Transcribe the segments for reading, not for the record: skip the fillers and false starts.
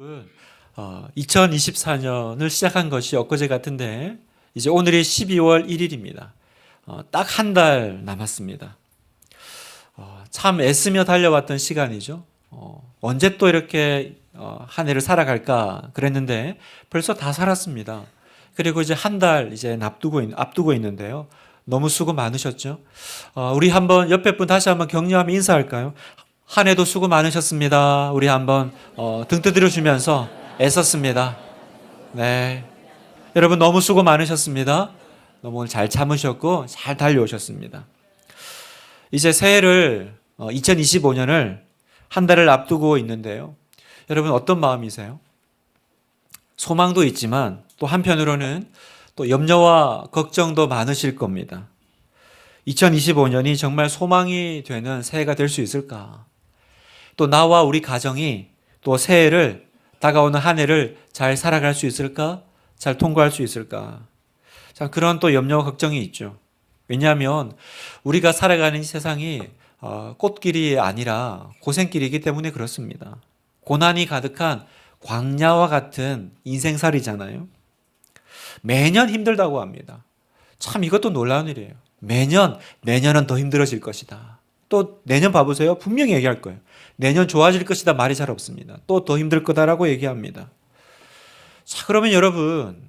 여러분, 2024년을 시작한 것이 엊그제 같은데 이제 오늘이 12월 1일입니다. 딱 한 달 남았습니다. 참 애쓰며 달려왔던 시간이죠. 언제 또 이렇게 한 해를 살아갈까 그랬는데 벌써 다 살았습니다. 그리고 이제 한 달 이제 앞두고 있는데요. 너무 수고 많으셨죠? 우리 한번 옆에 분 다시 한번 격려하며 인사할까요? 한 해도 수고 많으셨습니다. 우리 한번 등 두드려 주면서 애썼습니다. 네, 여러분 너무 수고 많으셨습니다. 너무 오늘 잘 참으셨고 잘 달려오셨습니다. 이제 새해를 2025년을 한 달을 앞두고 있는데요. 여러분 어떤 마음이세요? 소망도 있지만 또 한편으로는 또 염려와 걱정도 많으실 겁니다. 2025년이 정말 소망이 되는 새해가 될 수 있을까? 또 나와 우리 가정이 또 새해를 다가오는 한 해를 잘 살아갈 수 있을까? 잘 통과할 수 있을까? 참 그런 또 염려와 걱정이 있죠. 왜냐하면 우리가 살아가는 이 세상이 꽃길이 아니라 고생길이기 때문에 그렇습니다. 고난이 가득한 광야와 같은 인생살이잖아요. 매년 힘들다고 합니다. 참 이것도 놀라운 일이에요. 내년은 더 힘들어질 것이다. 또 내년 봐보세요. 분명히 얘기할 거예요. 내년 좋아질 것이다 말이 잘 없습니다. 또 더 힘들 거다라고 얘기합니다. 자, 그러면 여러분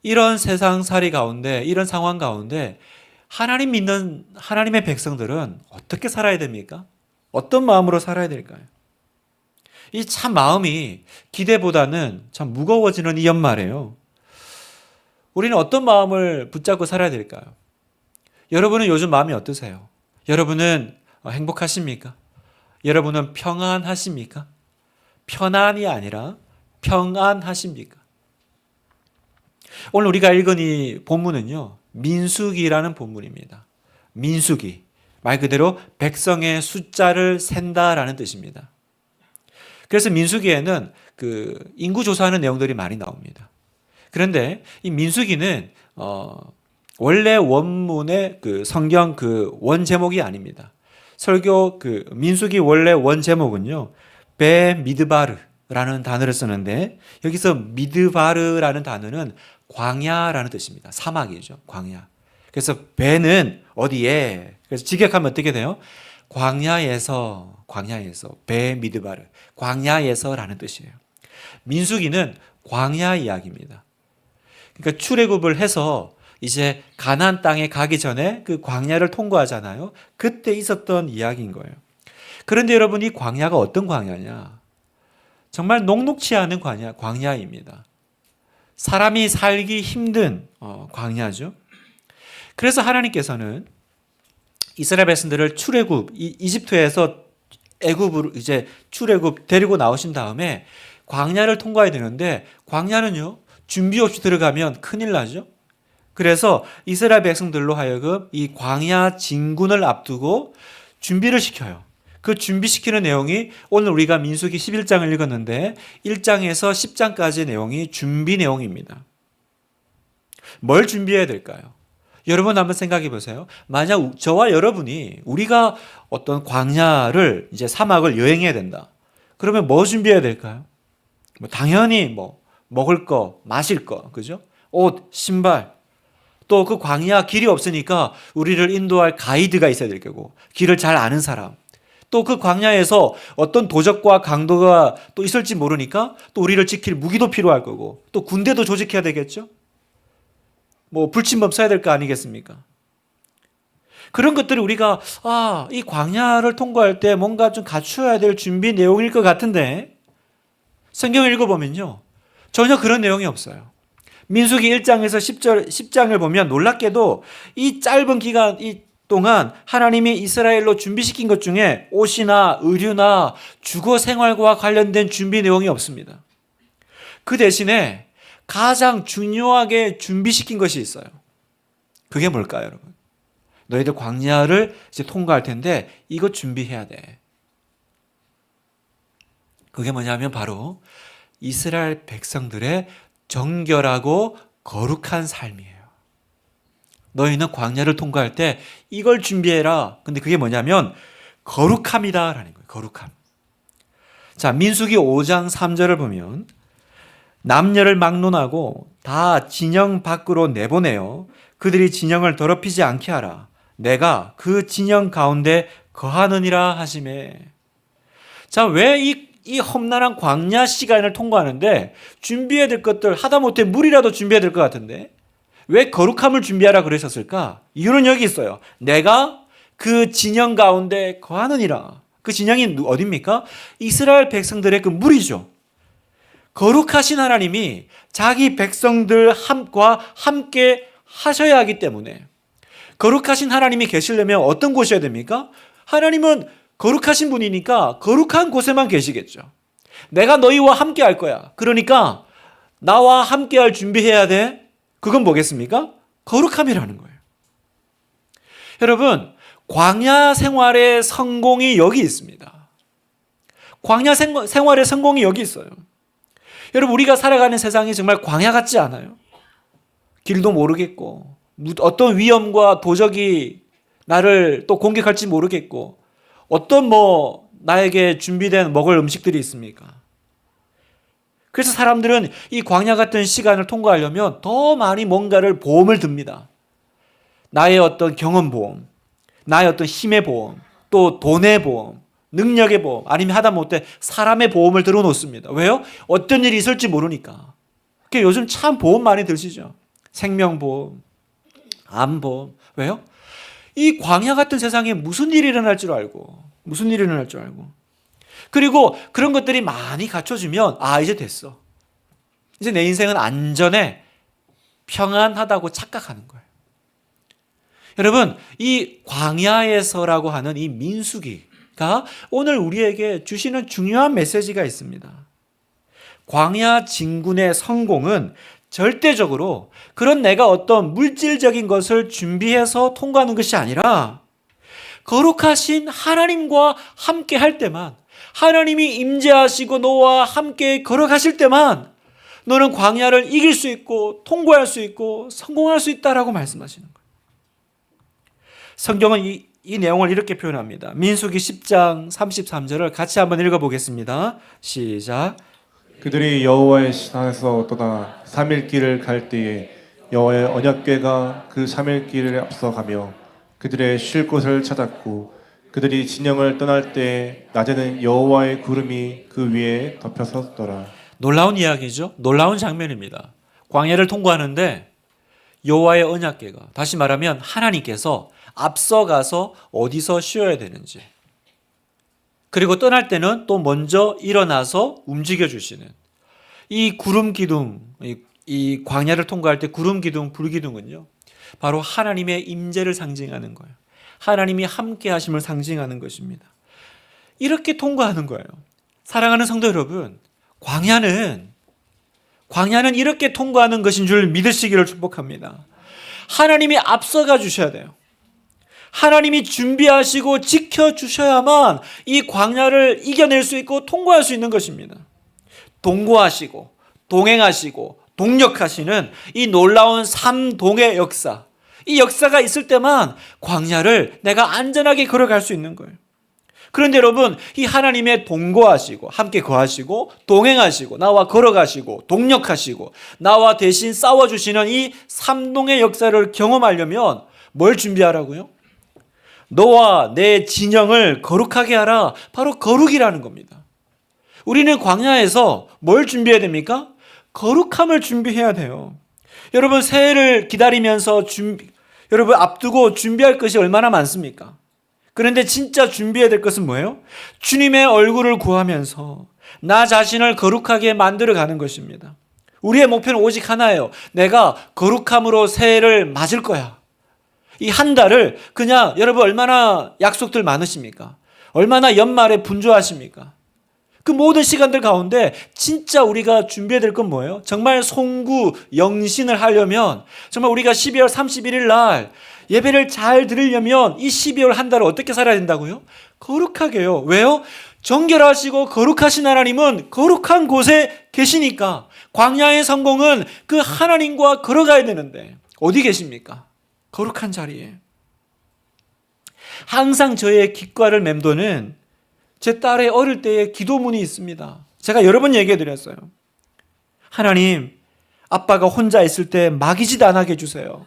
이런 세상살이 가운데 이런 상황 가운데 하나님 믿는 하나님의 백성들은 어떻게 살아야 됩니까? 어떤 마음으로 살아야 될까요? 이 참 마음이 기대보다는 참 무거워지는 이 연말이에요. 우리는 어떤 마음을 붙잡고 살아야 될까요? 여러분은 요즘 마음이 어떠세요? 여러분은 행복하십니까? 여러분은 평안하십니까? 편안이 아니라 평안하십니까? 오늘 우리가 읽은 이 본문은요, 민수기라는 본문입니다. 민수기. 말 그대로 백성의 숫자를 센다라는 뜻입니다. 그래서 민수기에는 그 인구 조사하는 내용들이 많이 나옵니다. 그런데 이 민수기는 원래 원문의 그 성경 그 원 제목이 아닙니다. 설교 그 민수기 원래 원 제목은요, 베미드바르라는 단어를 쓰는데 여기서 미드바르라는 단어는 광야라는 뜻입니다. 사막이죠, 광야. 그래서 베는 어디에? 그래서 직역하면 어떻게 돼요? 광야에서 베미드바르, 광야에서라는 뜻이에요. 민수기는 광야 이야기입니다. 그러니까 출애굽을 해서 이제 가나안 땅에 가기 전에 그 광야를 통과하잖아요. 그때 있었던 이야기인 거예요. 그런데 여러분 이 광야가 어떤 광야냐? 정말 녹록치 않은 광야입니다. 사람이 살기 힘든 광야죠. 그래서 하나님께서는 이스라엘 백성들을 출애굽 이집트에서 애굽으로 이제 출애굽 데리고 나오신 다음에 광야를 통과해야 되는데 광야는요 준비 없이 들어가면 큰일 나죠. 그래서 이스라엘 백성들로 하여금 이 광야 진군을 앞두고 준비를 시켜요. 그 준비시키는 내용이 오늘 우리가 민수기 11장을 읽었는데 1장에서 10장까지의 내용이 준비 내용입니다. 뭘 준비해야 될까요? 여러분 한번 생각해 보세요. 만약 저와 여러분이 우리가 어떤 광야를 이제 사막을 여행해야 된다. 그러면 뭐 준비해야 될까요? 당연히 먹을 거, 마실 거, 그죠? 옷, 신발. 또 그 광야 길이 없으니까 우리를 인도할 가이드가 있어야 될 거고, 길을 잘 아는 사람. 또 그 광야에서 어떤 도적과 강도가 또 있을지 모르니까 또 우리를 지킬 무기도 필요할 거고, 또 군대도 조직해야 되겠죠? 불침범 써야 될 거 아니겠습니까? 그런 것들이 우리가 이 광야를 통과할 때 뭔가 좀 갖추어야 될 준비 내용일 것 같은데 성경을 읽어보면요 전혀 그런 내용이 없어요. 민수기 1장에서 10장을 보면 놀랍게도 이 짧은 기간 동안 하나님이 이스라엘로 준비시킨 것 중에 옷이나 의류나 주거 생활과 관련된 준비 내용이 없습니다. 그 대신에 가장 중요하게 준비시킨 것이 있어요. 그게 뭘까요, 여러분? 너희들 광야를 이제 통과할 텐데 이거 준비해야 돼. 그게 뭐냐면 바로 이스라엘 백성들의 정결하고 거룩한 삶이에요. 너희는 광야를 통과할 때 이걸 준비해라. 근데 그게 뭐냐면 거룩함이다라는 거예요. 거룩함. 자, 민수기 5장 3절을 보면 남녀를 막론하고 다 진영 밖으로 내보내어 그들이 진영을 더럽히지 않게 하라. 내가 그 진영 가운데 거하느니라 하시매. 자, 왜 이 험난한 광야 시간을 통과하는데 준비해야 될 것들 하다못해 물이라도 준비해야 될 것 같은데 왜 거룩함을 준비하라 그러셨을까? 이유는 여기 있어요. 내가 그 진영 가운데 거하느니라. 그 진영이 어디입니까? 이스라엘 백성들의 그 물이죠. 거룩하신 하나님이 자기 백성들과 함께 하셔야 하기 때문에 거룩하신 하나님이 계시려면 어떤 곳이어야 됩니까? 하나님은 거룩하신 분이니까 거룩한 곳에만 계시겠죠. 내가 너희와 함께 할 거야. 그러니까 나와 함께 할 준비해야 돼. 그건 뭐겠습니까? 거룩함이라는 거예요. 여러분, 광야 생활의 성공이 여기 있습니다. 광야 생활의 성공이 여기 있어요. 여러분, 우리가 살아가는 세상이 정말 광야 같지 않아요? 길도 모르겠고 어떤 위험과 도적이 나를 또 공격할지 모르겠고 어떤 나에게 준비된 먹을 음식들이 있습니까? 그래서 사람들은 이 광야 같은 시간을 통과하려면 더 많이 뭔가를 보험을 듭니다. 나의 어떤 경험 보험, 나의 어떤 힘의 보험, 또 돈의 보험, 능력의 보험, 아니면 하다못해 사람의 보험을 들어놓습니다. 왜요? 어떤 일이 있을지 모르니까. 요즘 참 보험 많이 드시죠? 생명보험, 암보험. 왜요? 이 광야 같은 세상에 무슨 일이 일어날 줄 알고 그리고 그런 것들이 많이 갖춰지면 이제 됐어. 이제 내 인생은 안전해, 평안하다고 착각하는 거예요. 여러분, 이 광야에서라고 하는 이 민수기가 오늘 우리에게 주시는 중요한 메시지가 있습니다. 광야 진군의 성공은 절대적으로 그런 내가 어떤 물질적인 것을 준비해서 통과하는 것이 아니라 거룩하신 하나님과 함께 할 때만, 하나님이 임재하시고 너와 함께 걸어가실 때만 너는 광야를 이길 수 있고 통과할 수 있고 성공할 수 있다라고 말씀하시는 거예요. 성경은 이 내용을 이렇게 표현합니다. 민수기 10장 33절을 같이 한번 읽어보겠습니다. 시작. 그들이 여호와의 산에서 떠나 3일 길을 갈 때에 여호와의 언약궤가 그 3일 길을 앞서가며 그들의 쉴 곳을 찾았고 그들이 진영을 떠날 때 낮에는 여호와의 구름이 그 위에 덮여섰더라. 놀라운 이야기죠. 놀라운 장면입니다. 광야를 통과하는데 여호와의 언약궤가, 다시 말하면 하나님께서 앞서가서 어디서 쉬어야 되는지, 그리고 떠날 때는 또 먼저 일어나서 움직여 주시는 이 구름 기둥, 이 광야를 통과할 때 구름 기둥, 불 기둥은요, 바로 하나님의 임재를 상징하는 거예요. 하나님이 함께 하심을 상징하는 것입니다. 이렇게 통과하는 거예요. 사랑하는 성도 여러분, 광야는 이렇게 통과하는 것인 줄 믿으시기를 축복합니다. 하나님이 앞서가 주셔야 돼요. 하나님이 준비하시고 지켜주셔야만 이 광야를 이겨낼 수 있고 통과할 수 있는 것입니다. 동거하시고 동행하시고 동력하시는 이 놀라운 삼동의 역사, 이 역사가 있을 때만 광야를 내가 안전하게 걸어갈 수 있는 거예요. 그런데 여러분, 이 하나님의 동거하시고 함께 거하시고 동행하시고 나와 걸어가시고 동력하시고 나와 대신 싸워주시는 이 삼동의 역사를 경험하려면 뭘 준비하라고요? 너와 내 진영을 거룩하게 하라. 바로 거룩이라는 겁니다. 우리는 광야에서 뭘 준비해야 됩니까? 거룩함을 준비해야 돼요. 여러분, 새해를 기다리면서 여러분 앞두고 준비할 것이 얼마나 많습니까? 그런데 진짜 준비해야 될 것은 뭐예요? 주님의 얼굴을 구하면서 나 자신을 거룩하게 만들어가는 것입니다. 우리의 목표는 오직 하나예요. 내가 거룩함으로 새해를 맞을 거야. 이 한 달을 그냥, 여러분 얼마나 약속들 많으십니까? 얼마나 연말에 분주하십니까? 그 모든 시간들 가운데 진짜 우리가 준비해야 될 건 뭐예요? 정말 송구 영신을 하려면, 정말 우리가 12월 31일 날 예배를 잘 드리려면 이 12월 한 달을 어떻게 살아야 된다고요? 거룩하게요. 왜요? 정결하시고 거룩하신 하나님은 거룩한 곳에 계시니까 광야의 성공은 그 하나님과 걸어가야 되는데 어디 계십니까? 거룩한 자리에. 항상 저의 귓가를 맴도는 제 딸의 어릴 때의 기도문이 있습니다. 제가 여러 번 얘기해 드렸어요. 하나님, 아빠가 혼자 있을 때 마귀짓 안 하게 해주세요.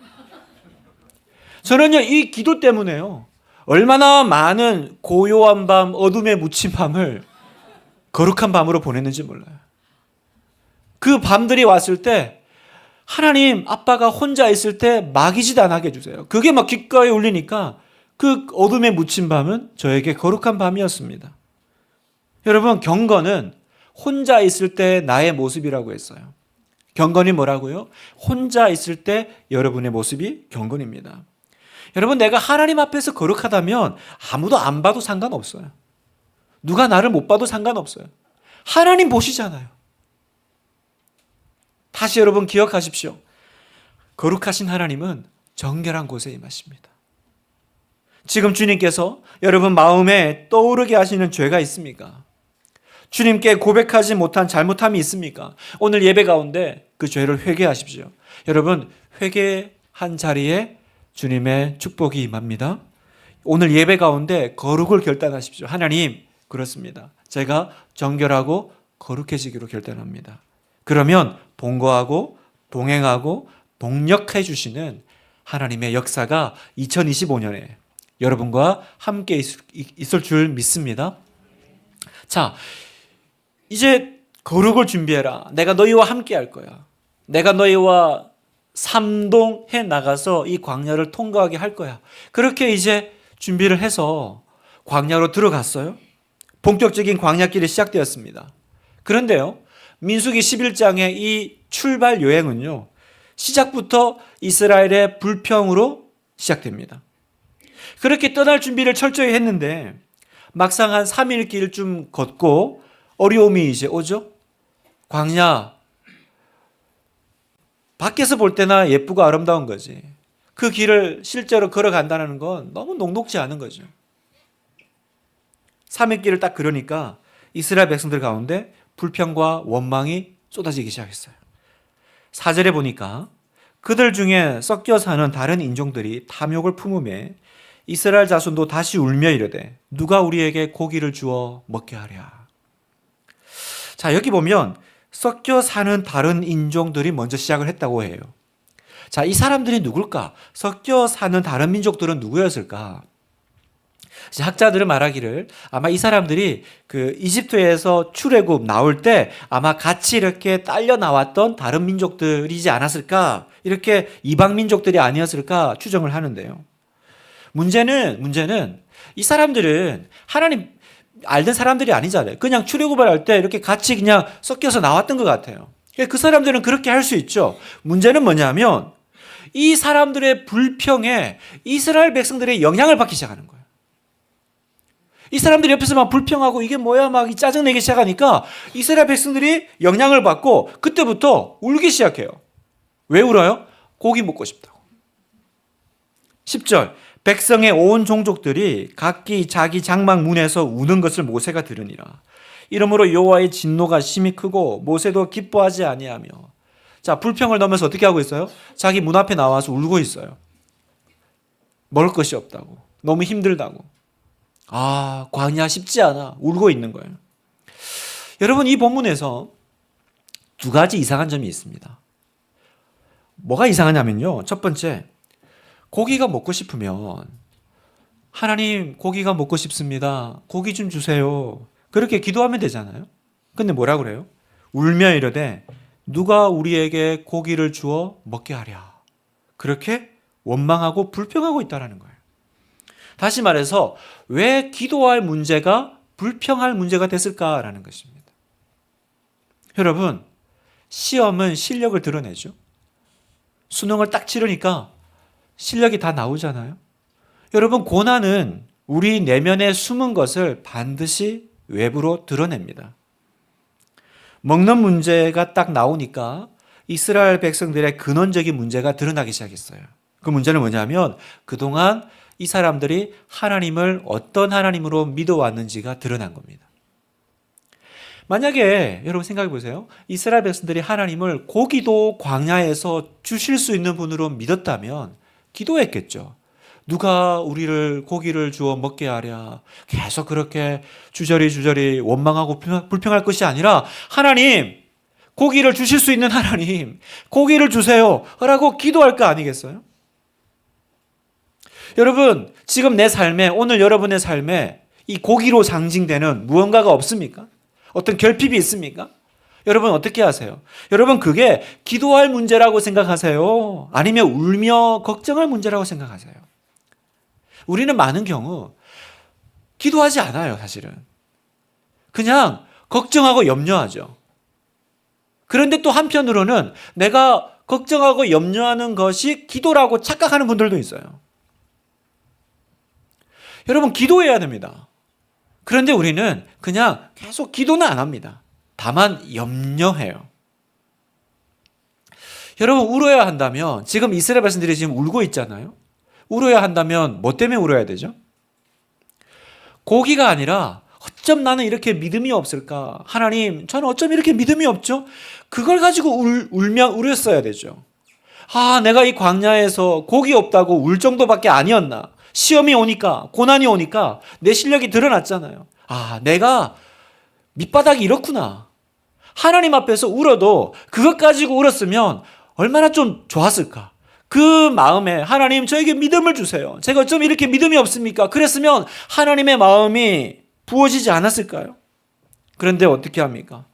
저는요, 이 기도 때문에요, 얼마나 많은 고요한 밤, 어둠에 묻힌 밤을 거룩한 밤으로 보냈는지 몰라요. 그 밤들이 왔을 때 하나님, 아빠가 혼자 있을 때 마귀짓 안 하게 해주세요. 그게 막 귓가에 울리니까 그 어둠에 묻힌 밤은 저에게 거룩한 밤이었습니다. 여러분, 경건은 혼자 있을 때 나의 모습이라고 했어요. 경건이 뭐라고요? 혼자 있을 때 여러분의 모습이 경건입니다. 여러분, 내가 하나님 앞에서 거룩하다면 아무도 안 봐도 상관없어요. 누가 나를 못 봐도 상관없어요. 하나님 보시잖아요. 다시 여러분 기억하십시오. 거룩하신 하나님은 정결한 곳에 임하십니다. 지금 주님께서 여러분 마음에 떠오르게 하시는 죄가 있습니까? 주님께 고백하지 못한 잘못함이 있습니까? 오늘 예배 가운데 그 죄를 회개하십시오. 여러분, 회개한 자리에 주님의 축복이 임합니다. 오늘 예배 가운데 거룩을 결단하십시오. 하나님, 그렇습니다. 제가 정결하고 거룩해지기로 결단합니다. 그러면 동거하고 동행하고 동력해 주시는 하나님의 역사가 2025년에 여러분과 함께 있을 줄 믿습니다. 자, 이제 거룩을 준비해라. 내가 너희와 함께 할 거야. 내가 너희와 삼동해 나가서 이 광야를 통과하게 할 거야. 그렇게 이제 준비를 해서 광야로 들어갔어요. 본격적인 광야길이 시작되었습니다. 그런데요, 민수기 11장의 이 출발 여행은요, 시작부터 이스라엘의 불평으로 시작됩니다. 그렇게 떠날 준비를 철저히 했는데 막상 한 3일 길 좀 걷고 어려움이 이제 오죠. 광야, 밖에서 볼 때나 예쁘고 아름다운 거지. 그 길을 실제로 걸어간다는 건 너무 녹록지 않은 거죠. 3일 길을 딱 걸으니까 이스라엘 백성들 가운데 불평과 원망이 쏟아지기 시작했어요. 4절에 보니까 그들 중에 섞여 사는 다른 인종들이 탐욕을 품음에 이스라엘 자손도 다시 울며 이르되 누가 우리에게 고기를 주어 먹게 하랴. 자, 여기 보면 섞여 사는 다른 인종들이 먼저 시작을 했다고 해요. 자, 이 사람들이 누굴까? 섞여 사는 다른 민족들은 누구였을까? 학자들은 말하기를 아마 이 사람들이 그 이집트에서 출애굽 나올 때 아마 같이 이렇게 딸려 나왔던 다른 민족들이지 않았을까? 이렇게 이방 민족들이 아니었을까 추정을 하는데요. 문제는 이 사람들은 하나님 알던 사람들이 아니잖아요. 그냥 출애굽을 할 때 이렇게 같이 그냥 섞여서 나왔던 것 같아요. 그 사람들은 그렇게 할 수 있죠. 문제는 뭐냐면 이 사람들의 불평에 이스라엘 백성들의 영향을 받기 시작하는 거예요. 이 사람들이 옆에서 막 불평하고 이게 뭐야 막 짜증내기 시작하니까 이스라엘 백성들이 영향을 받고 그때부터 울기 시작해요. 왜 울어요? 고기 먹고 싶다고. 10절, 백성의 온 종족들이 각기 자기 장막 문에서 우는 것을 모세가 들으니라. 이러므로 여호와의 진노가 심히 크고 모세도 기뻐하지 아니하며. 자, 불평을 넘어서 어떻게 하고 있어요? 자기 문 앞에 나와서 울고 있어요. 먹을 것이 없다고, 너무 힘들다고. 아, 광야 쉽지 않아. 울고 있는 거예요. 여러분, 이 본문에서 두 가지 이상한 점이 있습니다. 뭐가 이상하냐면요, 첫 번째, 고기가 먹고 싶으면 하나님 고기가 먹고 싶습니다. 고기 좀 주세요. 그렇게 기도하면 되잖아요. 근데 뭐라 그래요? 울며 이르되 누가 우리에게 고기를 주어 먹게 하랴. 그렇게 원망하고 불평하고 있다는 거예요. 다시 말해서 왜 기도할 문제가 불평할 문제가 됐을까라는 것입니다. 여러분, 시험은 실력을 드러내죠. 수능을 딱 치르니까 실력이 다 나오잖아요. 여러분, 고난은 우리 내면에 숨은 것을 반드시 외부로 드러냅니다. 먹는 문제가 딱 나오니까 이스라엘 백성들의 근원적인 문제가 드러나기 시작했어요. 그 문제는 뭐냐면 그동안 이 사람들이 하나님을 어떤 하나님으로 믿어왔는지가 드러난 겁니다. 만약에 여러분 생각해 보세요. 이스라엘 백성들이 하나님을 고기도 광야에서 주실 수 있는 분으로 믿었다면 기도했겠죠. 누가 우리를 고기를 주어 먹게 하랴. 계속 그렇게 주저리 원망하고 불평할 것이 아니라 하나님, 고기를 주실 수 있는 하나님, 고기를 주세요 라고 기도할 거 아니겠어요? 여러분, 지금 내 삶에, 오늘 여러분의 삶에 이 고기로 상징되는 무언가가 없습니까? 어떤 결핍이 있습니까? 여러분 어떻게 하세요? 여러분 그게 기도할 문제라고 생각하세요? 아니면 울며 걱정할 문제라고 생각하세요? 우리는 많은 경우 기도하지 않아요, 사실은. 그냥 걱정하고 염려하죠. 그런데 또 한편으로는 내가 걱정하고 염려하는 것이 기도라고 착각하는 분들도 있어요. 여러분 기도해야 됩니다. 그런데 우리는 그냥 계속 기도는 안 합니다. 다만 염려해요. 여러분 울어야 한다면 지금 이스라엘 백성들이 지금 울고 있잖아요. 울어야 한다면 뭐 때문에 울어야 되죠? 고기가 아니라 어쩜 나는 이렇게 믿음이 없을까? 하나님, 저는 어쩜 이렇게 믿음이 없죠? 그걸 가지고 울면 울었어야 되죠. 아, 내가 이 광야에서 고기 없다고 울 정도밖에 아니었나? 시험이 오니까, 고난이 오니까 내 실력이 드러났잖아요. 아, 내가 밑바닥이 이렇구나. 하나님 앞에서 울어도 그것 가지고 울었으면 얼마나 좀 좋았을까? 그 마음에 하나님 저에게 믿음을 주세요. 제가 어쩜 이렇게 믿음이 없습니까? 그랬으면 하나님의 마음이 부어지지 않았을까요? 그런데 어떻게 합니까?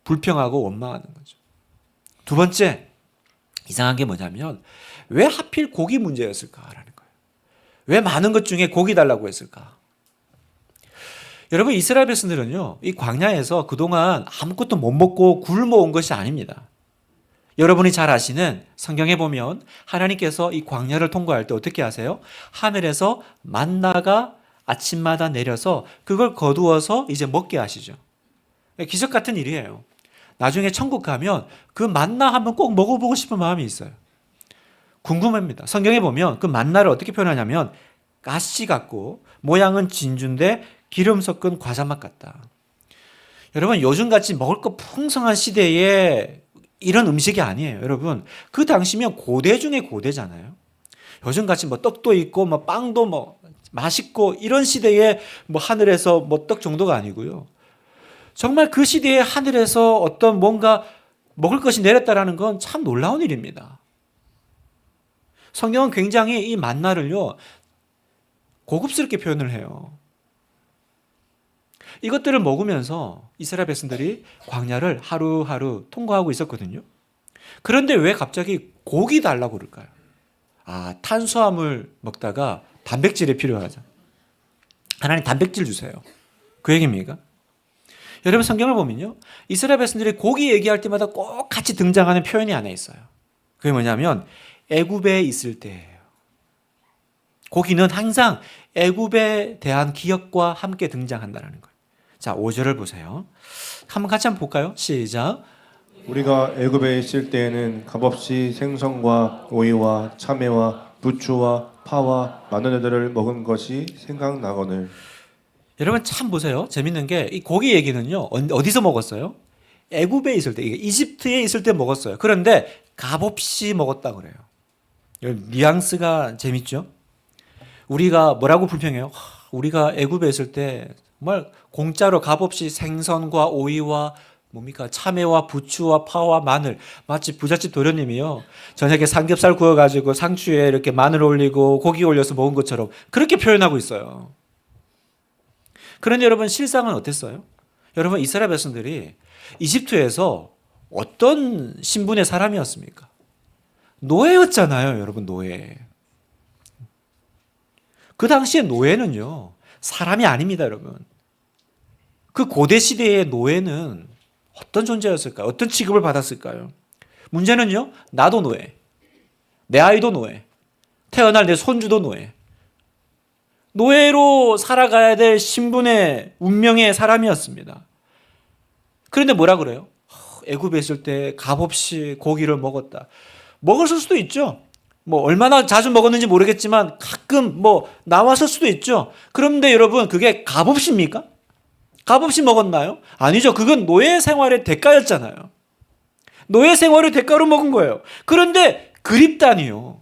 불평하고 원망하는 거죠. 두 번째, 이상한 게 뭐냐면 왜 하필 고기 문제였을까라는 거예요. 왜 많은 것 중에 고기 달라고 했을까? 여러분 이스라엘 백성들은요, 이 광야에서 그동안 아무것도 못 먹고 굶어 온 것이 아닙니다. 여러분이 잘 아시는 성경에 보면 하나님께서 이 광야를 통과할 때 어떻게 하세요? 하늘에서 만나가 아침마다 내려서 그걸 거두어서 이제 먹게 하시죠. 기적 같은 일이에요. 나중에 천국 가면 그 만나 한번 꼭 먹어보고 싶은 마음이 있어요. 궁금합니다. 성경에 보면 그 만나를 어떻게 표현하냐면 가시 같고 모양은 진주인데 기름 섞은 과자맛 같다. 여러분 요즘같이 먹을 거 풍성한 시대에 이런 음식이 아니에요. 여러분 그 당시면 고대 중에 고대잖아요. 요즘같이 뭐 떡도 있고 뭐 빵도 뭐 맛있고 이런 시대에 뭐 하늘에서 뭐 떡 정도가 아니고요. 정말 그 시대에 하늘에서 어떤 뭔가 먹을 것이 내렸다라는 건 참 놀라운 일입니다. 성경은 굉장히 이 만나를요 고급스럽게 표현을 해요. 이것들을 먹으면서 이스라엘 백성들이 광야를 하루하루 통과하고 있었거든요. 그런데 왜 갑자기 고기 달라고 그럴까요? 아, 탄수화물 먹다가 단백질이 필요하죠. 하나님 단백질 주세요. 그 얘기입니까? 여러분 성경을 보면요, 이스라엘 백성들이 고기 얘기할 때마다 꼭 같이 등장하는 표현이 하나 있어요. 그게 뭐냐면 애굽에 있을 때예요. 고기는 항상 애굽에 대한 기억과 함께 등장한다는 거예요. 자, 5절을 보세요. 한번 같이 한번 볼까요? 시작. 우리가 애굽에 있을 때에는 값없이 생선과 오이와 참외와 부추와 파와 마늘들을 먹은 것이 생각나거늘. 여러분 참 보세요. 재밌는 게 이 고기 얘기는요. 어디서 먹었어요? 애굽에 있을 때, 이집트에 있을 때 먹었어요. 그런데 값없이 먹었다 그래요. 뉘앙스가 재밌죠? 우리가 뭐라고 불평해요? 우리가 애굽에 있을 때 정말 공짜로 값없이 생선과 오이와 뭡니까? 참외와 부추와 파와 마늘. 마치 부잣집 도련님이요. 저녁에 삼겹살 구워가지고 상추에 이렇게 마늘 올리고 고기 올려서 먹은 것처럼 그렇게 표현하고 있어요. 그런데 여러분 실상은 어땠어요? 여러분 이스라엘 백성들이 이집트에서 어떤 신분의 사람이었습니까? 노예였잖아요, 여러분 노예. 그 당시에 노예는요 사람이 아닙니다, 여러분. 그 고대 시대의 노예는 어떤 존재였을까요? 어떤 취급을 받았을까요? 문제는요, 나도 노예, 내 아이도 노예, 태어날 내 손주도 노예. 노예로 살아가야 될 신분의 운명의 사람이었습니다. 그런데 뭐라 그래요? 애굽에 있을 때 값없이 고기를 먹었다. 먹었을 수도 있죠. 뭐 얼마나 자주 먹었는지 모르겠지만 가끔 뭐 나왔을 수도 있죠. 그런데 여러분 그게 값없입니까? 값없이 먹었나요? 아니죠. 그건 노예 생활의 대가였잖아요. 노예 생활의 대가로 먹은 거예요. 그런데 그립다니요.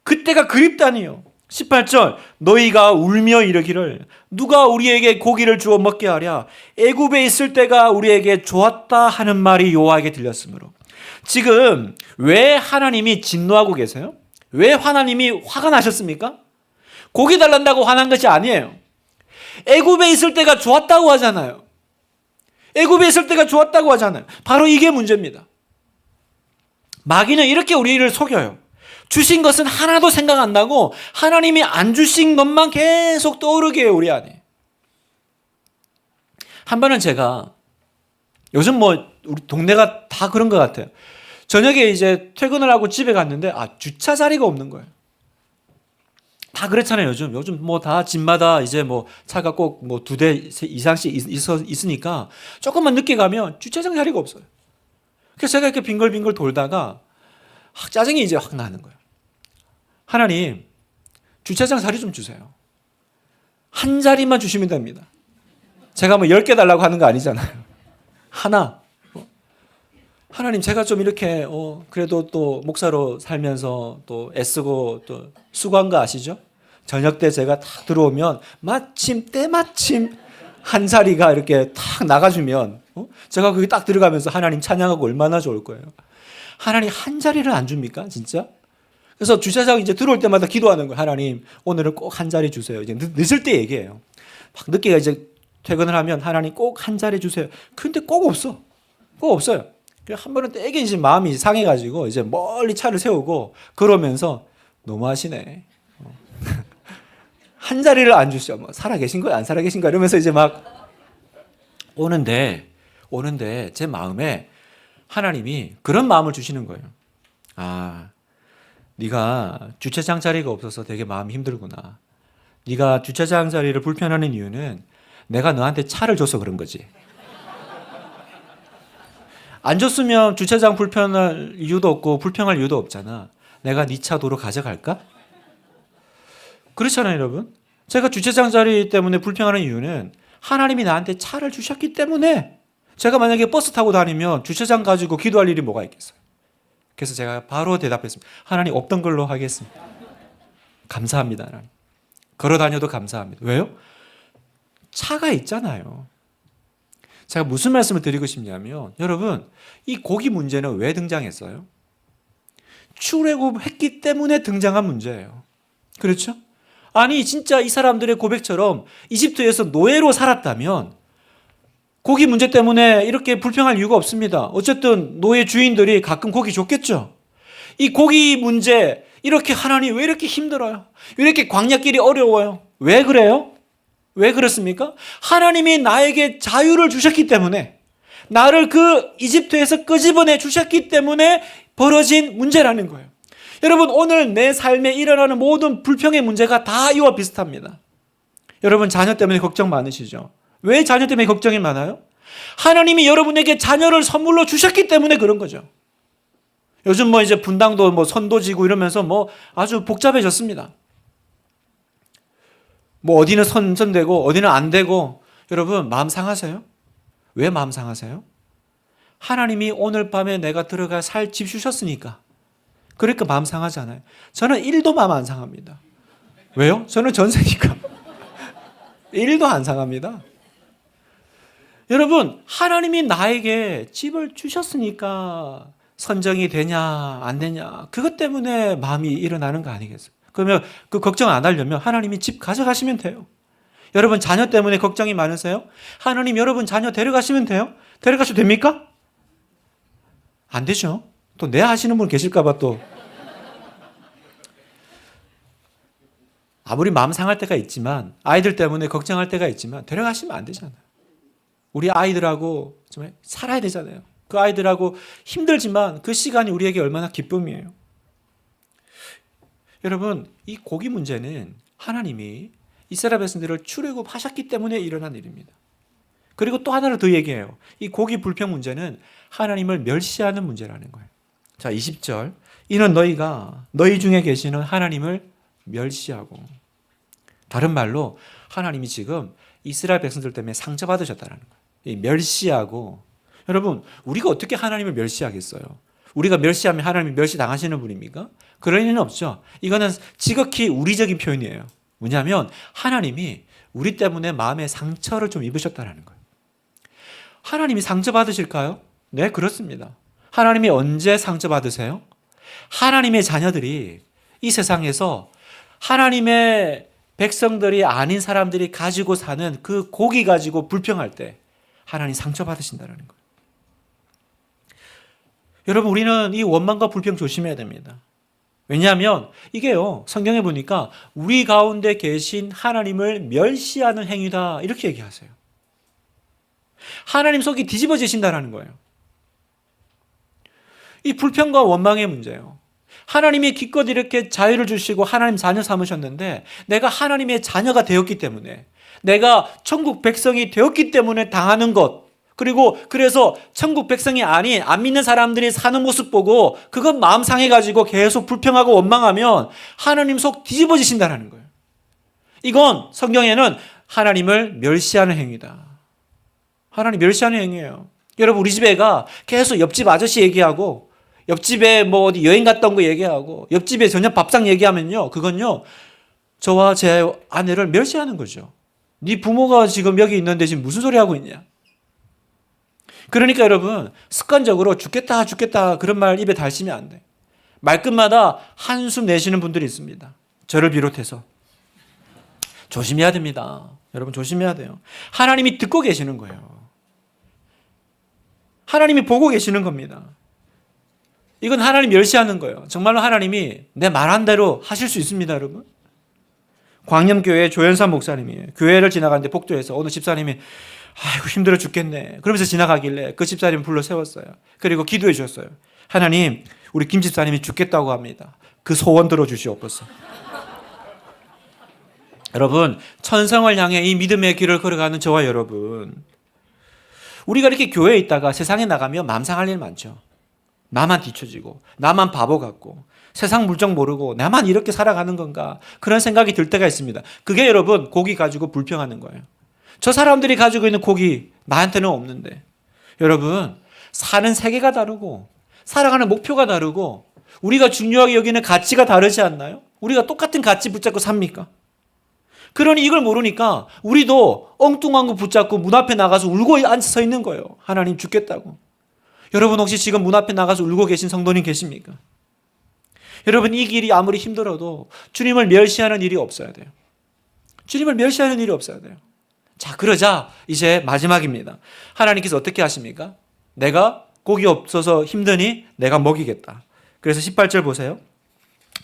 그때가 그립다니요. 18절 너희가 울며 이르기를 누가 우리에게 고기를 주어 먹게 하랴 애굽에 있을 때가 우리에게 좋았다 하는 말이 여호와에게 들렸으므로. 지금 왜 하나님이 진노하고 계세요? 왜 하나님이 화가 나셨습니까? 고기 달란다고 화난 것이 아니에요. 애굽에 있을 때가 좋았다고 하잖아요. 애굽에 있을 때가 좋았다고 하잖아요. 바로 이게 문제입니다. 마귀는 이렇게 우리를 속여요. 주신 것은 하나도 생각 안 나고 하나님이 안 주신 것만 계속 떠오르게 해요, 우리 안에. 한 번은 제가 요즘 뭐 우리 동네가 다 그런 것 같아요. 저녁에 이제 퇴근을 하고 집에 갔는데 주차 자리가 없는 거예요. 다 그렇잖아요, 요즘 뭐 다 집마다 이제 뭐 차가 꼭 뭐 2대 이상씩 있으니까 조금만 늦게 가면 주차장 자리가 없어요. 그래서 제가 이렇게 빙글빙글 돌다가 짜증이 이제 확 나는 거예요. 하나님, 주차장 자리 좀 주세요. 한 자리만 주시면 됩니다. 제가 뭐 10개 달라고 하는 거 아니잖아요. 하나. 하나님, 제가 좀 이렇게 그래도 또 목사로 살면서 또 애쓰고 또 수고한 거 아시죠? 저녁 때 제가 딱 들어오면 때마침 한 자리가 이렇게 탁 나가주면 제가 거기 딱 들어가면서 하나님 찬양하고 얼마나 좋을 거예요. 하나님 한 자리를 안 줍니까? 진짜? 그래서 주차장 이제 들어올 때마다 기도하는 거예요. 하나님, 오늘은 꼭 한 자리 주세요. 이제 늦을 때 얘기해요. 막 늦게 이제 퇴근을 하면 하나님 꼭 한 자리 주세요. 근데 꼭 없어. 꼭 없어요. 한 번은 되게 이제 마음이 상해가지고 이제 멀리 차를 세우고 그러면서 너무하시네. 한 자리를 안 주시죠. 뭐 살아 계신 거야, 안 살아 계신 거야 이러면서 이제 막 오는데 제 마음에 하나님이 그런 마음을 주시는 거예요. 네가 주차장 자리가 없어서 되게 마음이 힘들구나. 네가 주차장 자리를 불편하는 이유는 내가 너한테 차를 줘서 그런 거지. 안 줬으면 주차장 불편할 이유도 없고 불평할 이유도 없잖아. 내가 네 차 도로 가져갈까? 그렇잖아요, 여러분. 제가 주차장 자리 때문에 불평하는 이유는 하나님이 나한테 차를 주셨기 때문에. 제가 만약에 버스 타고 다니면 주차장 가지고 기도할 일이 뭐가 있겠어요. 그래서 제가 바로 대답했습니다. 하나님, 없던 걸로 하겠습니다. 감사합니다, 하나님. 걸어 다녀도 감사합니다. 왜요? 차가 있잖아요. 제가 무슨 말씀을 드리고 싶냐면, 여러분, 이 고기 문제는 왜 등장했어요? 출애굽했기 때문에 등장한 문제예요. 그렇죠? 아니, 진짜 이 사람들의 고백처럼 이집트에서 노예로 살았다면 고기 문제 때문에 이렇게 불평할 이유가 없습니다. 어쨌든 노예 주인들이 가끔 고기 줬겠죠. 이 고기 문제, 이렇게 하나님 왜 이렇게 힘들어요? 왜 이렇게 광야길이 어려워요? 왜 그래요? 왜 그렇습니까? 하나님이 나에게 자유를 주셨기 때문에, 나를 그 이집트에서 끄집어내 주셨기 때문에 벌어진 문제라는 거예요. 여러분, 오늘 내 삶에 일어나는 모든 불평의 문제가 다 이와 비슷합니다. 여러분, 자녀 때문에 걱정 많으시죠? 왜 자녀 때문에 걱정이 많아요? 하나님이 여러분에게 자녀를 선물로 주셨기 때문에 그런 거죠. 요즘 뭐 이제 분당도 뭐 선도 지고 이러면서 뭐 아주 복잡해졌습니다. 뭐 어디는 선전되고 어디는 안 되고. 여러분, 마음 상하세요? 왜 마음 상하세요? 하나님이 오늘 밤에 내가 들어가 살 집 주셨으니까. 그러니까 마음 상하잖아요. 저는 1도 마음 안 상합니다. 왜요? 저는 전세니까. 1도 안 상합니다. 여러분, 하나님이 나에게 집을 주셨으니까 선정이 되냐 안 되냐 그것 때문에 마음이 일어나는 거 아니겠어요? 그러면 그 걱정 안 하려면 하나님이 집 가져가시면 돼요. 여러분, 자녀 때문에 걱정이 많으세요? 하나님 여러분 자녀 데려가시면 돼요? 데려가셔도 됩니까? 안 되죠. 또 내 하시는 분 계실까 봐 또. 아무리 마음 상할 때가 있지만, 아이들 때문에 걱정할 때가 있지만 데려가시면 안 되잖아요. 우리 아이들하고 정말 살아야 되잖아요. 그 아이들하고 힘들지만 그 시간이 우리에게 얼마나 기쁨이에요. 여러분, 이 고기 문제는 하나님이 이스라엘 백성들을 출애굽하셨기 때문에 일어난 일입니다. 그리고 또 하나를 더 얘기해요. 이 고기 불평 문제는 하나님을 멸시하는 문제라는 거예요. 자, 20절. 이는 너희가 너희 중에 계시는 하나님을 멸시하고. 다른 말로 하나님이 지금 이스라엘 백성들 때문에 상처받으셨다는 거예요. 이 멸시하고. 여러분, 우리가 어떻게 하나님을 멸시하겠어요? 우리가 멸시하면 하나님이 멸시당하시는 분입니까? 그럴 리는 없죠. 이거는 지극히 우리적인 표현이에요. 뭐냐면 하나님이 우리 때문에 마음의 상처를 좀 입으셨다는 거예요. 하나님이 상처받으실까요? 네, 그렇습니다. 하나님이 언제 상처받으세요? 하나님의 자녀들이 이 세상에서 하나님의 백성들이 아닌 사람들이 가지고 사는 그 고기 가지고 불평할 때 하나님 상처받으신다는 거예요. 여러분, 우리는 이 원망과 불평 조심해야 됩니다. 왜냐하면 이게요, 성경에 보니까 우리 가운데 계신 하나님을 멸시하는 행위다 이렇게 얘기하세요. 하나님 속이 뒤집어지신다는 거예요. 이 불평과 원망의 문제예요. 하나님이 기껏 이렇게 자유를 주시고 하나님 자녀 삼으셨는데 내가 하나님의 자녀가 되었기 때문에, 내가 천국 백성이 되었기 때문에 당하는 것, 그리고 그래서 천국 백성이 아닌 안 믿는 사람들이 사는 모습 보고 그것 마음 상해가지고 계속 불평하고 원망하면 하나님 속 뒤집어지신다는 거예요. 이건 성경에는 하나님을 멸시하는 행위다. 하나님 멸시하는 행위예요. 여러분, 우리 집에가 계속 옆집 아저씨 얘기하고 옆집에 뭐 어디 여행 갔다 온 거 얘기하고 옆집에 저녁 밥상 얘기하면요, 그건요 저와 제 아내를 멸시하는 거죠. 네 부모가 지금 여기 있는데 지금 무슨 소리 하고 있냐. 그러니까 여러분, 습관적으로 죽겠다 죽겠다 그런 말 입에 달시면 안 돼. 말끝마다 한숨 내쉬는 분들이 있습니다. 저를 비롯해서. 조심해야 됩니다. 여러분, 조심해야 돼요. 하나님이 듣고 계시는 거예요. 하나님이 보고 계시는 겁니다. 이건 하나님 멸시하는 거예요. 정말로 하나님이 내 말한 대로 하실 수 있습니다, 여러분. 광염교회 조연산 목사님이에요. 교회를 지나가는데 복도에서 어느 집사님이 아이고 힘들어 죽겠네 그러면서 지나가길래 그 집사님 불러 세웠어요. 그리고 기도해 주셨어요. 하나님, 우리 김 집사님이 죽겠다고 합니다. 그 소원 들어주시옵소서. 여러분, 천성을 향해 이 믿음의 길을 걸어가는 저와 여러분, 우리가 이렇게 교회에 있다가 세상에 나가면 마음 상할 일 많죠. 나만 뒤처지고 나만 바보 같고 세상 물정 모르고 나만 이렇게 살아가는 건가, 그런 생각이 들 때가 있습니다. 그게 여러분 고기 가지고 불평하는 거예요. 저 사람들이 가지고 있는 고기 나한테는 없는데. 여러분, 사는 세계가 다르고 살아가는 목표가 다르고 우리가 중요하게 여기는 가치가 다르지 않나요? 우리가 똑같은 가치 붙잡고 삽니까? 그러니 이걸 모르니까 우리도 엉뚱한 거 붙잡고 문 앞에 나가서 울고 앉아 서 있는 거예요. 하나님 죽겠다고. 여러분, 혹시 지금 문 앞에 나가서 울고 계신 성도님 계십니까? 여러분, 이 길이 아무리 힘들어도 주님을 멸시하는 일이 없어야 돼요. 주님을 멸시하는 일이 없어야 돼요. 자, 그러자 이제 마지막입니다. 하나님께서 어떻게 하십니까? 내가 고기 없어서 힘드니 내가 먹이겠다. 그래서 18절 보세요.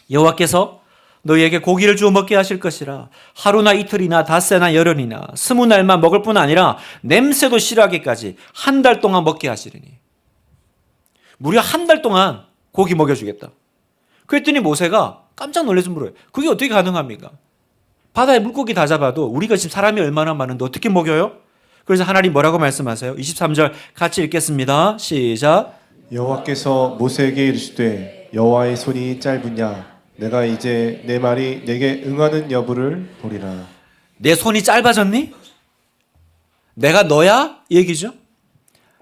여호와께서 너희에게 고기를 주어 먹게 하실 것이라. 하루나 이틀이나 닷새나 열흘이나 20날만 먹을 뿐 아니라 냄새도 싫어하기까지 한 달 동안 먹게 하시리니. 무려 한 달 동안 고기 먹여주겠다. 그랬더니 모세가 깜짝 놀라서 물어요. 그게 어떻게 가능합니까? 바다에 물고기 다 잡아도 우리가 지금 사람이 얼마나 많은데 어떻게 먹여요? 그래서 하나님 뭐라고 말씀하세요? 23절 같이 읽겠습니다. 시작. 여호와께서 모세에게 이르시되 여호와의 손이 짧으냐 내가 이제 내 말이 내게 응하는 여부를 보리라. 내 손이 짧아졌니? 내가 너야? 이 얘기죠.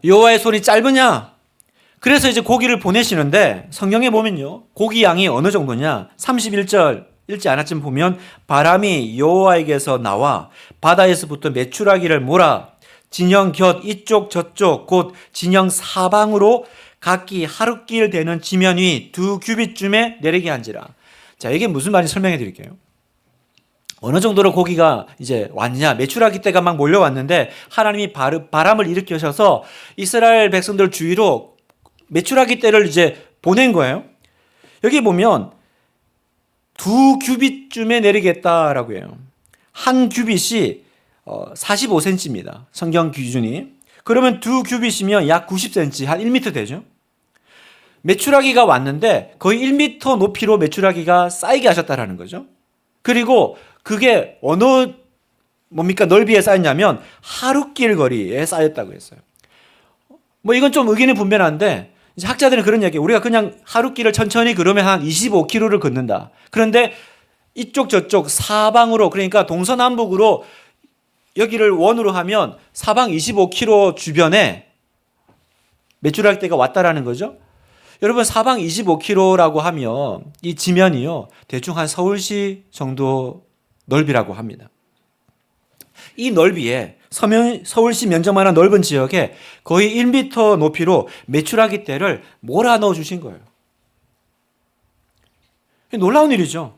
여호와의 손이 짧으냐? 그래서 이제 고기를 보내시는데 성경에 보면요, 고기 양이 어느 정도냐? 31절 읽지 않았지만 보면 바람이 여호와에게서 나와 바다에서부터 메추라기를 몰아 진영 곁 이쪽 저쪽 곧 진영 사방으로 각기 하룻길 되는 지면 위 2규빗쯤에 내리게 한지라. 자, 이게 무슨 말인지 설명해 드릴게요. 어느 정도로 고기가 이제 왔냐? 메추라기 떼가 막 몰려왔는데 하나님이 바람을 일으키셔서 이스라엘 백성들 주위로 메추라기 떼를 이제 보낸 거예요. 여기 보면 2규빗쯤에 내리겠다라고 해요. 한 규빗이 45cm입니다. 성경 기준이. 그러면 2규빗이면 약 90cm, 한 1m 되죠. 메추라기가 왔는데 거의 1m 높이로 메추라기가 쌓이게 하셨다라는 거죠. 그리고 그게 어느 넓이에 쌓였냐면 하룻길 거리에 쌓였다고 했어요. 뭐 이건 좀 의견이 분분한데 이제 학자들은 그런 얘기예요. 우리가 그냥 하룻길을 천천히 걸으면 한 25km를 걷는다. 그런데 이쪽 저쪽 사방으로, 그러니까 동서남북으로 여기를 원으로 하면 사방 25km 주변에 메추라기 떼가 왔다라는 거죠. 여러분 사방 25km라고 하면 이 지면이요 대충 한 서울시 정도 넓이라고 합니다. 이 넓이에 서울시 면적만한 넓은 지역에 거의 1m 높이로 메추라기떼를 몰아넣어 주신 거예요. 놀라운 일이죠.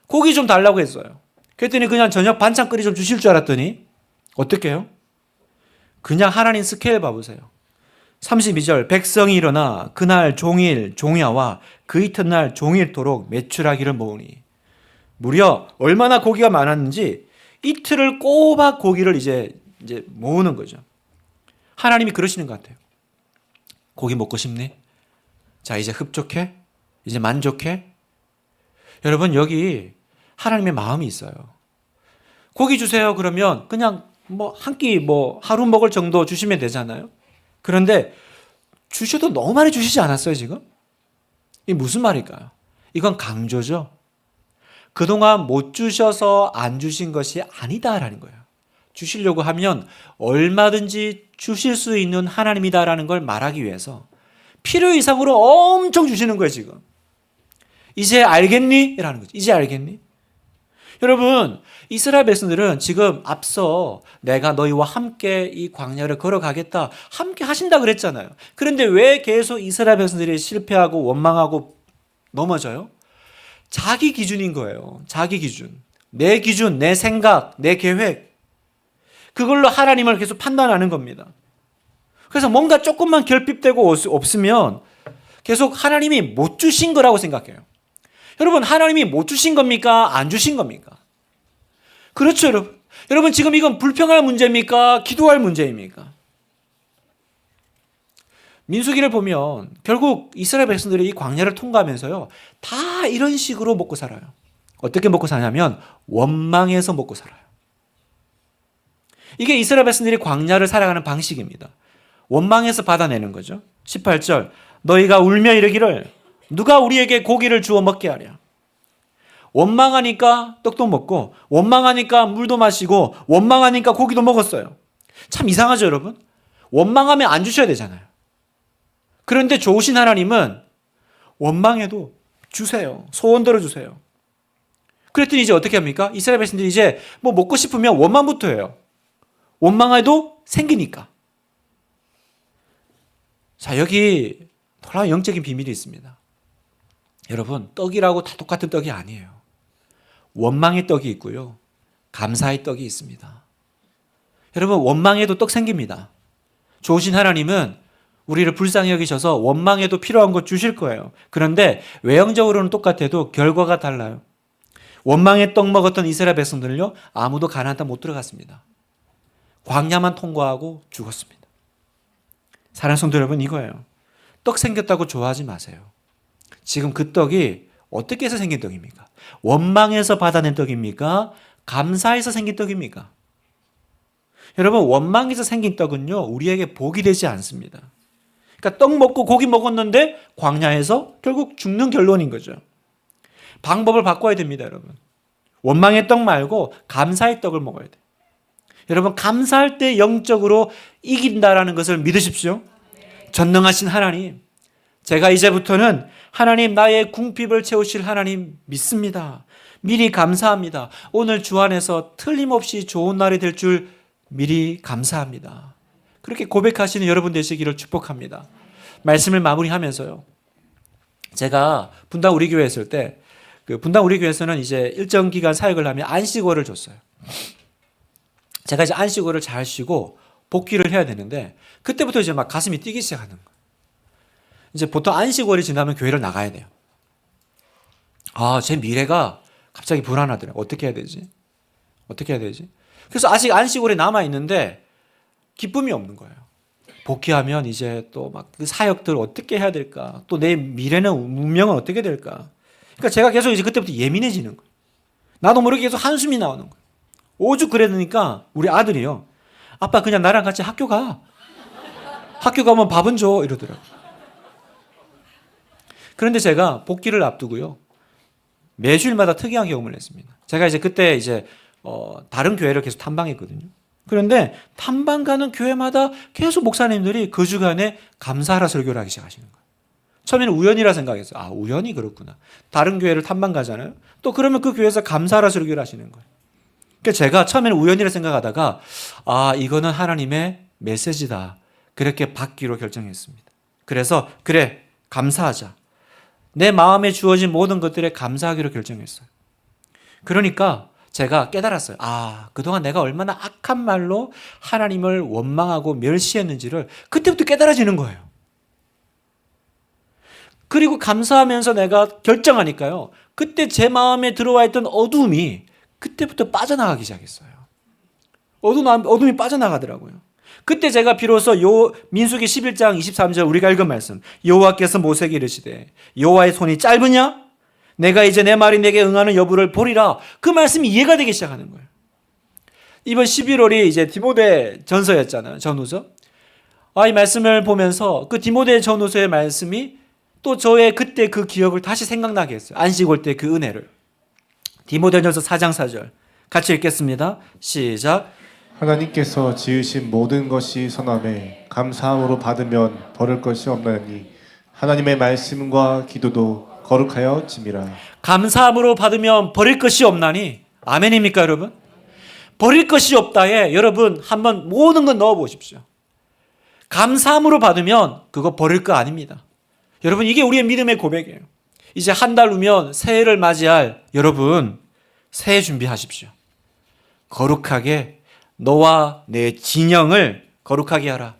고기 좀 달라고 했어요. 그랬더니 그냥 저녁 반찬거리 좀 주실 줄 알았더니 어떻게 해요? 그냥 하나님 스케일 봐보세요. 32절 백성이 일어나 그날 종일 종야와 그 이튿날 종일토록 메추라기를 모으니 무려 얼마나 고기가 많았는지 이틀을 꼬박 고기를 이제 모으는 거죠. 하나님이 그러시는 것 같아요. 고기 먹고 싶니? 자, 이제 흡족해? 이제 만족해? 여러분, 여기 하나님의 마음이 있어요. 고기 주세요. 그러면 그냥 한 끼 하루 먹을 정도 주시면 되잖아요. 그런데 주셔도 너무 많이 주시지 않았어요, 지금? 이게 무슨 말일까요? 이건 강조죠. 그동안 못 주셔서 안 주신 것이 아니다라는 거예요. 주시려고 하면 얼마든지 주실 수 있는 하나님이다라는 걸 말하기 위해서 필요 이상으로 엄청 주시는 거예요, 지금. 이제 알겠니? 라는 거죠. 이제 알겠니? 여러분, 이스라엘 백성들은 지금 앞서 내가 너희와 함께 이 광야를 걸어가겠다. 함께 하신다 그랬잖아요. 그런데 왜 계속 이스라엘 백성들이 실패하고 원망하고 넘어져요? 자기 기준인 거예요. 자기 기준. 내 기준, 내 생각, 내 계획. 그걸로 하나님을 계속 판단하는 겁니다. 그래서 뭔가 조금만 결핍되고 없으면 계속 하나님이 못 주신 거라고 생각해요. 여러분, 하나님이 못 주신 겁니까? 안 주신 겁니까? 그렇죠, 여러분. 여러분, 지금 이건 불평할 문제입니까? 기도할 문제입니까? 민수기를 보면 결국 이스라엘 백성들이 이 광야를 통과하면서요, 다 이런 식으로 먹고 살아요. 어떻게 먹고 사냐면 원망해서 먹고 살아요. 이게 이스라엘 백성들이 광야를 살아가는 방식입니다. 원망해서 받아내는 거죠. 18절 너희가 울며 이르기를 누가 우리에게 고기를 주어 먹게 하랴. 원망하니까 떡도 먹고 원망하니까 물도 마시고 원망하니까 고기도 먹었어요. 참 이상하죠, 여러분? 원망하면 안 주셔야 되잖아요. 그런데 좋으신 하나님은 원망해도 주세요. 소원 들어주세요. 그랬더니 이제 어떻게 합니까? 이스라엘 백성들이 이제 먹고 싶으면 원망부터 해요. 원망해도 생기니까. 자, 여기 놀라운 영적인 비밀이 있습니다. 여러분, 떡이라고 다 똑같은 떡이 아니에요. 원망의 떡이 있고요. 감사의 떡이 있습니다. 여러분, 원망해도 떡 생깁니다. 좋으신 하나님은 우리를 불쌍히 여기셔서 원망해도 필요한 것 주실 거예요. 그런데 외형적으로는 똑같아도 결과가 달라요. 원망의 떡 먹었던 이스라엘 백성들은요, 아무도 가나안 땅 못 들어갔습니다. 광야만 통과하고 죽었습니다. 사랑하는 성도 여러분, 이거예요. 떡 생겼다고 좋아하지 마세요. 지금 그 떡이 어떻게 해서 생긴 떡입니까? 원망해서 받아낸 떡입니까? 감사해서 생긴 떡입니까? 여러분, 원망해서 생긴 떡은요, 우리에게 복이 되지 않습니다. 그러니까 떡 먹고 고기 먹었는데 광야에서 결국 죽는 결론인 거죠. 방법을 바꿔야 됩니다, 여러분. 원망의 떡 말고 감사의 떡을 먹어야 돼요. 여러분, 감사할 때 영적으로 이긴다라는 것을 믿으십시오. 전능하신 하나님, 제가 이제부터는 하나님 나의 궁핍을 채우실 하나님 믿습니다. 미리 감사합니다. 오늘 주 안에서 틀림없이 좋은 날이 될 줄 미리 감사합니다. 그렇게 고백하시는 여러분 되시기를 축복합니다. 말씀을 마무리하면서요, 제가 분당 우리 교회 있을 때 분당 우리 교회에서는 이제 일정 기간 사역을 하면 안식월을 줬어요. 제가 이제 안식월을 잘 쉬고 복귀를 해야 되는데 그때부터 이제 막 가슴이 뛰기 시작하는 거예요. 이제 보통 안식월이 지나면 교회를 나가야 돼요. 제 미래가 갑자기 불안하더라고요. 어떻게 해야 되지? 어떻게 해야 되지? 그래서 아직 안식월에 남아 있는데 기쁨이 없는 거예요. 복귀하면 이제 또 막 그 사역들 어떻게 해야 될까? 또 내 미래는 운명은 어떻게 될까? 그러니까 제가 계속 이제 그때부터 예민해지는 거예요. 나도 모르게 계속 한숨이 나오는 거예요. 오죽 그러니까 우리 아들이요, 아빠 그냥 나랑 같이 학교 가. 학교 가면 밥은 줘 이러더라고요. 그런데 제가 복귀를 앞두고요, 매주일마다 특이한 경험을 했습니다. 제가 이제 그때 이제 다른 교회를 계속 탐방했거든요. 그런데 탐방 가는 교회마다 계속 목사님들이 그 주간에 감사하라 설교를 하기 시작하시는 거예요. 처음에는 우연이라 생각했어요. 아, 우연히 그렇구나. 다른 교회를 탐방 가잖아요. 또 그러면 그 교회에서 감사하라 설교를 하시는 거예요. 그러니까 제가 처음에는 우연이라 생각하다가 아, 이거는 하나님의 메시지다. 그렇게 받기로 결정했습니다. 그래서 그래, 감사하자. 내 마음에 주어진 모든 것들에 감사하기로 결정했어요. 그러니까 제가 깨달았어요. 아, 그동안 내가 얼마나 악한 말로 하나님을 원망하고 멸시했는지를 그때부터 깨달아지는 거예요. 그리고 감사하면서 내가 결정하니까요. 그때 제 마음에 들어와 있던 어둠이 그때부터 빠져나가기 시작했어요. 어둠이 빠져나가더라고요. 그때 제가 비로소 민수기 11장 23절 우리가 읽은 말씀, 여호와께서 모세에게 이르시되 여호와의 손이 짧으냐? 내가 이제 내 말이 내게 응하는 여부를 보리라. 그 말씀이 이해가 되기 시작하는 거예요. 이번 11월이 이제 디모데 전서였잖아요. 전후서. 이 말씀을 보면서 그 디모데 전후서의 말씀이 또 저의 그때 그 기억을 다시 생각나게 했어요. 안식 올 때 그 은혜를. 디모데전서 4장 4절 같이 읽겠습니다. 시작. 하나님께서 지으신 모든 것이 선함에 감사함으로 받으면 버릴 것이 없나니 하나님의 말씀과 기도도 거룩하여 짐이라. 감사함으로 받으면 버릴 것이 없나니 아멘입니까 여러분? 버릴 것이 없다에 여러분 한번 모든 건 넣어 보십시오. 감사함으로 받으면 그거 버릴 거 아닙니다. 여러분 이게 우리의 믿음의 고백이에요. 이제 한 달 후면 새해를 맞이할 여러분 새해 준비하십시오. 거룩하게 너와 내 진영을 거룩하게 하라.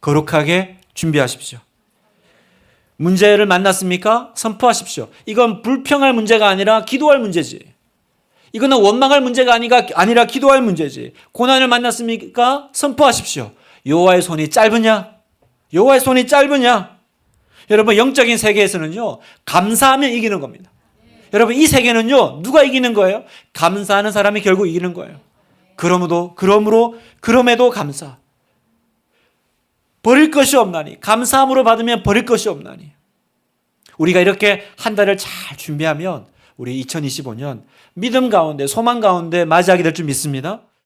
거룩하게 준비하십시오. 문제를 만났습니까? 선포하십시오. 이건 불평할 문제가 아니라 기도할 문제지. 이거는 원망할 문제가 아니라 기도할 문제지. 고난을 만났습니까? 선포하십시오. 여호와의 손이 짧으냐? 여호와의 손이 짧으냐? 여러분 영적인 세계에서는요. 감사하면 이기는 겁니다. 여러분 이 세계는요. 누가 이기는 거예요? 감사하는 사람이 결국 이기는 거예요. 그럼에도 감사. 버릴 것이 없나니 감사함으로 받으면 버릴 것이 없나니. 우리가 이렇게 한 달을 잘 준비하면 우리 2025년 믿음 가운데 소망 가운데 맞이하게 될 줄 믿습니다.